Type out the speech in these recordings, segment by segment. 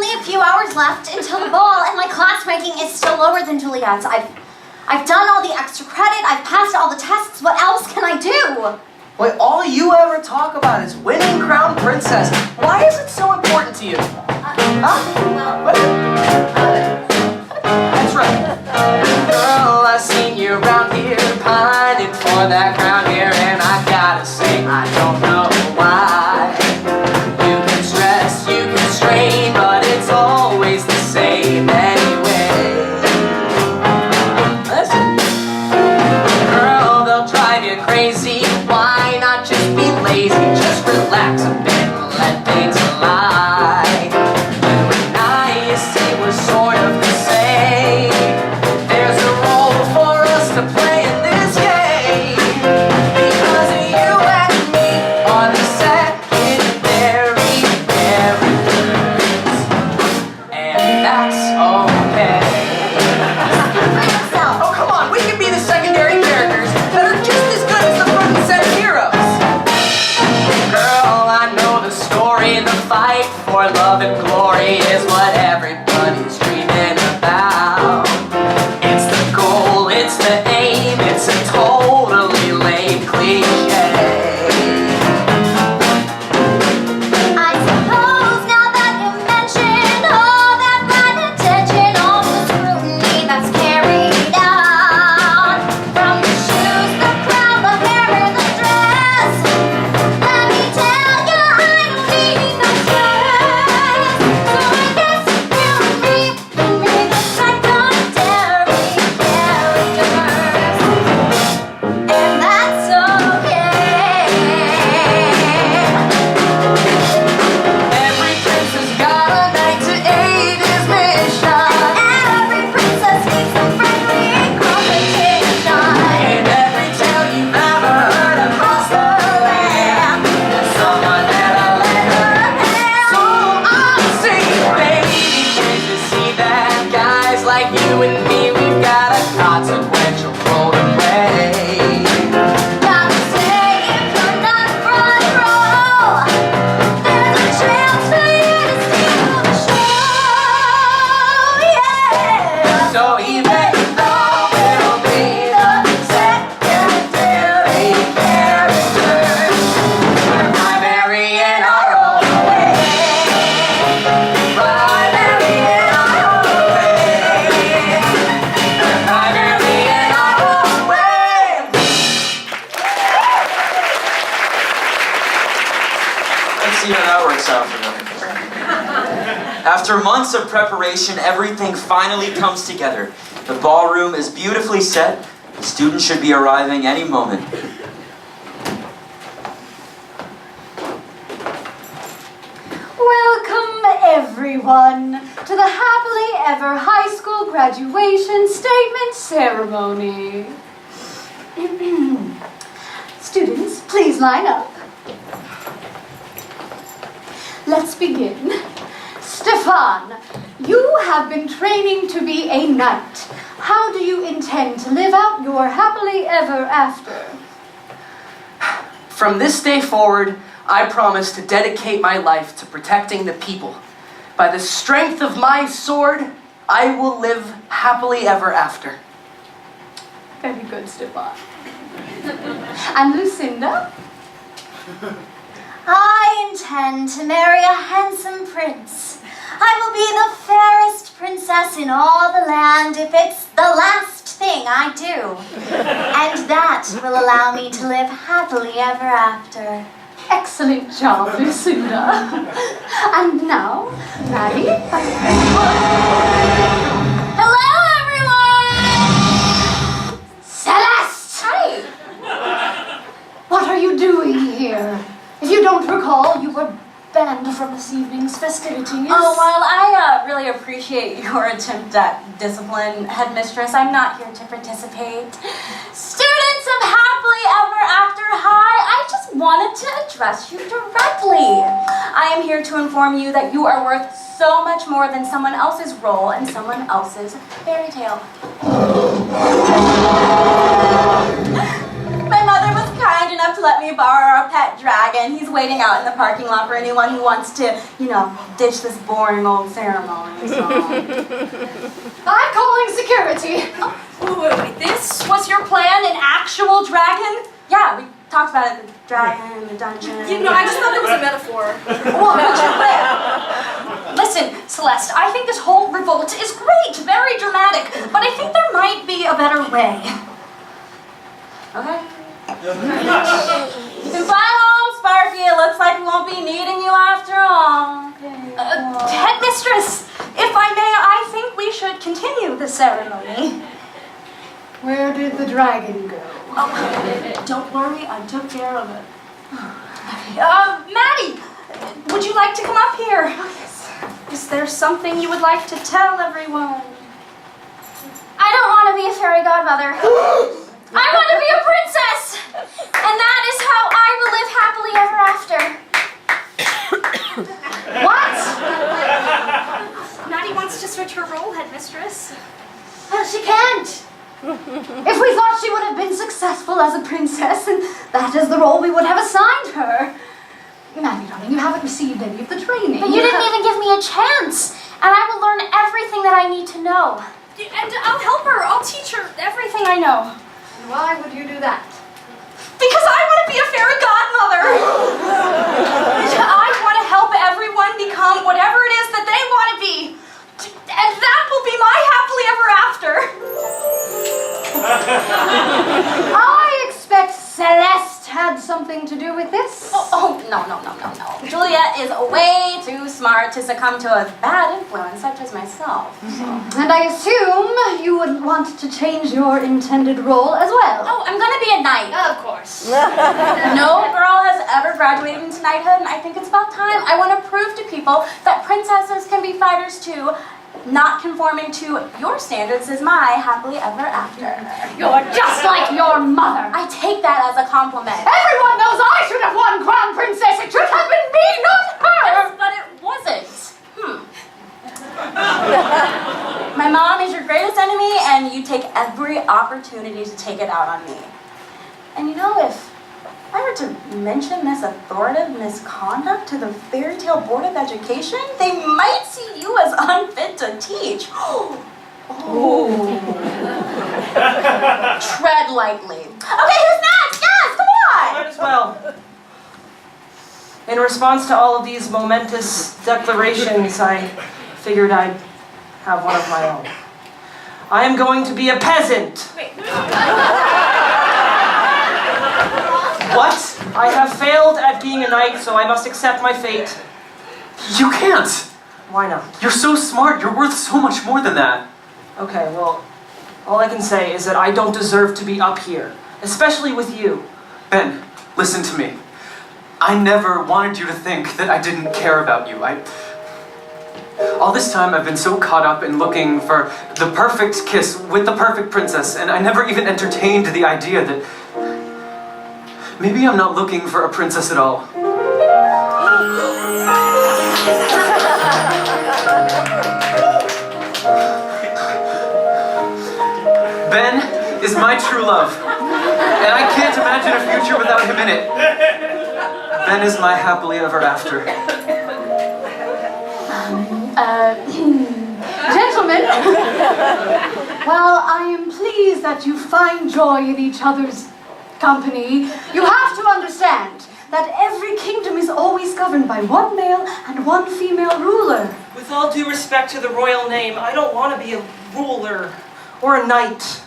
only a few hours left until the ball, and my class ranking is still lower than Juliet's. I've done all the extra credit, I've passed all the tests, what else can I do? Wait, all you ever talk about is winning Crown Princess. Why is it so important to you? That's right. Girl, I seen you around here pining for that crown here, and I gotta say, I don't know why. You can stress, you can strain, but it's always the same anyway. Listen, girl, they'll drive you crazy. Why not just be lazy? Just relax a bit and let things lie. You and I, you see, we're sort of the same. There's a role for us to play in this game. Because you and me are the secondary characters. And that's okay. Oh, come on, we can be the secondary characters that are just as good as the front set heroes. Girl, I know the story. The fight for love and glory is what everybody's dreaming about. It's the goal, it's the aim, it's a totally lame cliche. I suppose now that you mention all that bad attention, all the scrutiny that's carried out, from the shoes, the crown, the hair, and the dress, let me tell you, I don't need no stress. So I guess you and me can be the secondary characters, and that's okay. Every prince has got a knight to aid his mission. Every princess needs some friendly competition. In every tale you've ever heard across the land, there's someone that'll lend a hand. So I'm saying, baby, can't you see that guys like you and me, we've got a consequential role to play. Gotta say, if you're not front row, there's a chance for you to steal the show. Yeah. So even though we'll be the secondary characters, we're primary in our own way. Primary in our own way. We're primary in our own way. Let's see how that works out for them. After months of preparation, everything finally comes together. The ballroom is beautifully set. The students should be arriving any moment. Welcome, everyone, to the Happily Ever High School Graduation Statement Ceremony. Students, please line up. Let's begin. Stefan, you have been training to be a knight. How do you intend to live out your happily ever after? From this day forward, I promise to dedicate my life to protecting the people. By the strength of my sword, I will live happily ever after. Very good, Stefan. And Lucinda? I intend to marry a handsome prince. I will be the fairest princess in all the land if it's the last thing I do. And that will allow me to live happily ever after. Excellent job, Lucinda. And now, Maddie? Hello, everyone! Celeste! Hi! What are you doing here? If you don't recall, you were banned from this evening's festivities. Oh, well, I really appreciate your attempt at discipline, headmistress. I'm not here to participate. Students of Happily Ever After High, I just wanted to address you directly. I am here to inform you that you are worth so much more than someone else's role and someone else's fairy tale. My mother was kind enough enough to let me borrow our pet dragon. He's waiting out in the parking lot for anyone who wants to, ditch this boring old ceremony. So. I'm calling security. Wait, this was your plan, an actual dragon? Yeah, we talked about it, the dragon, the dungeon. I just thought it was a metaphor. Well, listen, Celeste, I think this whole revolt is great, very dramatic, but I think there might be a better way. Okay. You can fly home, Sparky. It looks like we won't be needing you after all. Okay. Headmistress, if I may, I think we should continue the ceremony. Where did the dragon go? Oh, don't worry, I took care of it. Maddie, would you like to come up here? Yes. Is there something you would like to tell everyone? I don't want to be a fairy godmother. I want to be a princess! And that is how I will live happily ever after. What? Maddie wants to switch her role, headmistress. Well, she can't. If we thought she would have been successful as a princess, and that is the role we would have assigned her. Maddie, darling, you haven't received any of the training. But you didn't even give me a chance. And I will learn everything that I need to know. And I'll help her. I'll teach her everything I know. Why would you do that? Because I want to be a fairy godmother. I want to help everyone become whatever it is that they want to be. And that will be my happily ever after. I expect Celeste had something to do with this. Oh, no. Juliet is way too smart to succumb to a bad influence such as myself. So. And I assume you wouldn't want to change your intended role as well. Oh, I'm gonna be a knight. Of course. No girl has ever graduated into knighthood, and I think it's about time. I want to prove to people that princesses can be fighters too. Not conforming to your standards is my happily ever after. You're just like your mother. I take that as a compliment. Everyone knows I should have won Crown Princess. It should have been me, not her. But it wasn't. My mom is your greatest enemy, and you take every opportunity to take it out on me. And if I were to mention this authoritative misconduct to the Fairy Tale Board of Education, they might see you as unfit to teach. Tread lightly. Okay, who's next? Yes, come on! Might as well. In response to all of these momentous declarations, I figured I'd have one of my own. I am going to be a peasant. Wait. What? I have failed at being a knight, so I must accept my fate. You can't! Why not? You're so smart, you're worth so much more than that. Okay, well, all I can say is that I don't deserve to be up here, especially with you. Ben, listen to me. I never wanted you to think that I didn't care about you. All this time I've been so caught up in looking for the perfect kiss with the perfect princess, and I never even entertained the idea that maybe I'm not looking for a princess at all. Ben is my true love, and I can't imagine a future without him in it. Ben is my happily ever after. Gentlemen, while I am pleased that you find joy in each other's company, you have to understand that every kingdom is always governed by one male and one female ruler. With all due respect to the royal name, I don't want to be a ruler or a knight.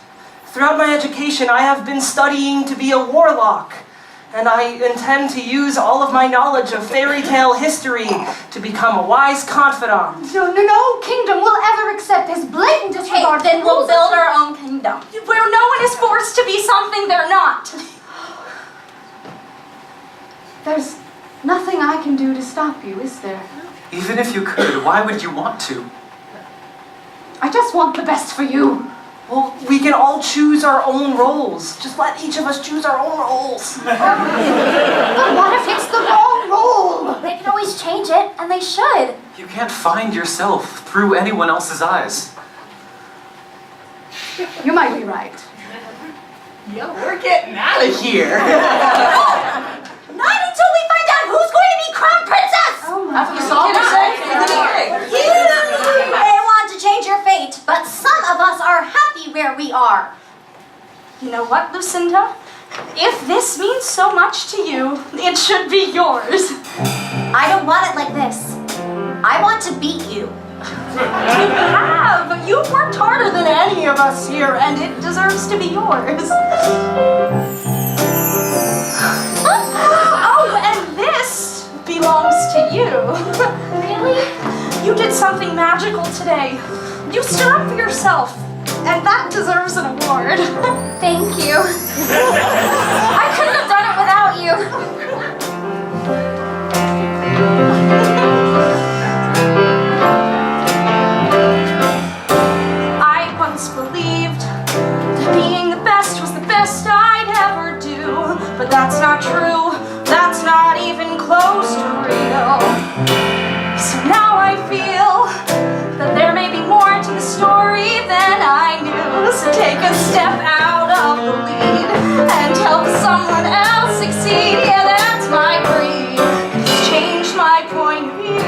Throughout my education, I have been studying to be a warlock, and I intend to use all of my knowledge of fairy tale history to become a wise confidant. No kingdom will ever accept this blatant disregard. Then we'll build our own kingdom, where no one is forced to be something they're not. There's nothing I can do to stop you, is there? Even if you could, why would you want to? I just want the best for you. Well, we can all choose our own roles. Just let each of us choose our own roles. But what if it's the wrong role? They can always change it, and they should. You can't find yourself through anyone else's eyes. You might be right. Yeah, we're getting out of here. Not until we find out who's going to be crown princess! That's what the song was saying. You may want to change your fate, but some of us are happy where we are. You know what, Lucinda? If this means so much to you, it should be yours. I don't want it like this. I want to beat you. You have. You've worked harder than any of us here, and it deserves to be yours. Oh, and this belongs to you. Really? You did something magical today. You stood up for yourself, and that deserves an award. Thank you. I couldn't have done it without you. I once believed that being the best was the best I'd ever do, but that's not true. That's not even close to real. So now I feel that there may be more to the story than I knew. So take a step out of the lead and help someone else succeed. Yeah, that's my creed. It's changed my point of view.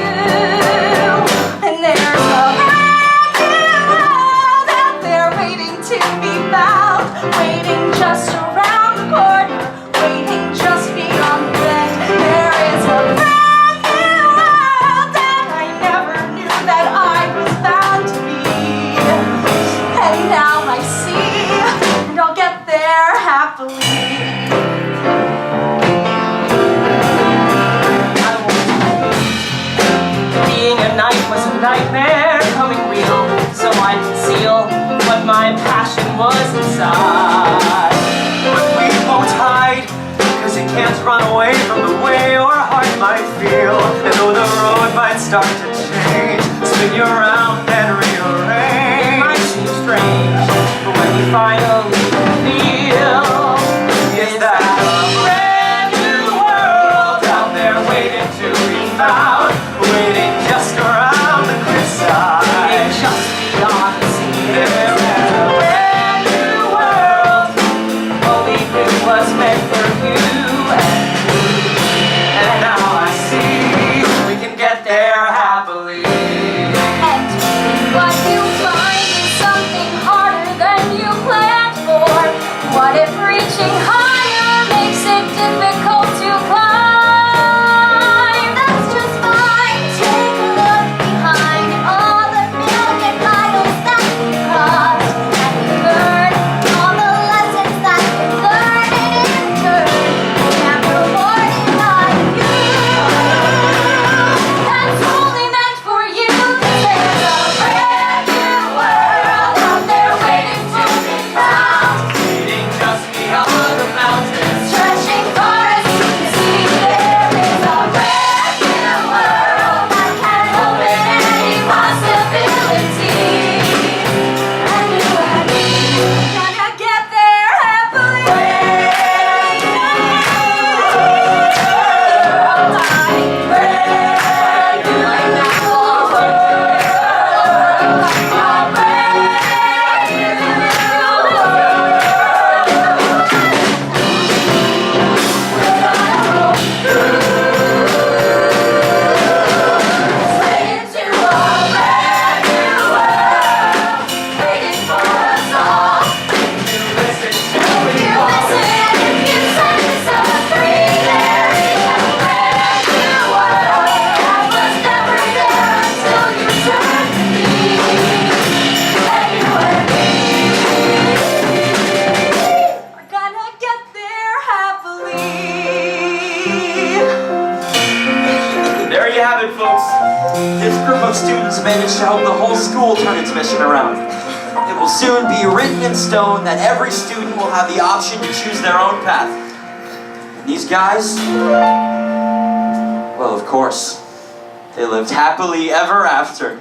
And there's a brand new world out there waiting to be found, waiting just around the corner, waiting just beyond the bend. There is a brand new world that I never knew that I was bound to be. And now I see, and I'll get there happily. Being a knight was a nightmare coming real, so I conceal what my passion was inside. But we won't hide, cause it can't run away from the way our heart might feel. And though the road might start to change, spin you around and It rearrange. might seem strange, but when you finally feel, Is that a brand new world out there waiting to be found, waiting just around the cliffside? and just beyond the sea, There is a brand new world. believe it was meant for you and me. And now I see we can get there happily. And what you find is something harder than you planned for. What if reaching higher makes it difficult to climb? That's just fine. Take a look behind all the million miles that we crossed, and we learn all the lessons that we learned in turn. And rewarded by you. That's only meant for you. There's a brand new world out there waiting to be found, Waiting just beyond the mountains. stretching far as you can see. There is a brand new world that can open any possibility. And you and me gonna get there happily. Brand new like that whole world. A brand into a brand new world, waiting for us all. Listen to If me. you listen and if you set yourself free, there is a brand new world that was never there until you turned to me. And you and me We're gonna get there happily. There you have it, folks. This group of students managed to help the whole school turn its mission around. It will soon be written in stone that every student will have the option to choose their own path. And these guys, well, of course, they lived happily ever after.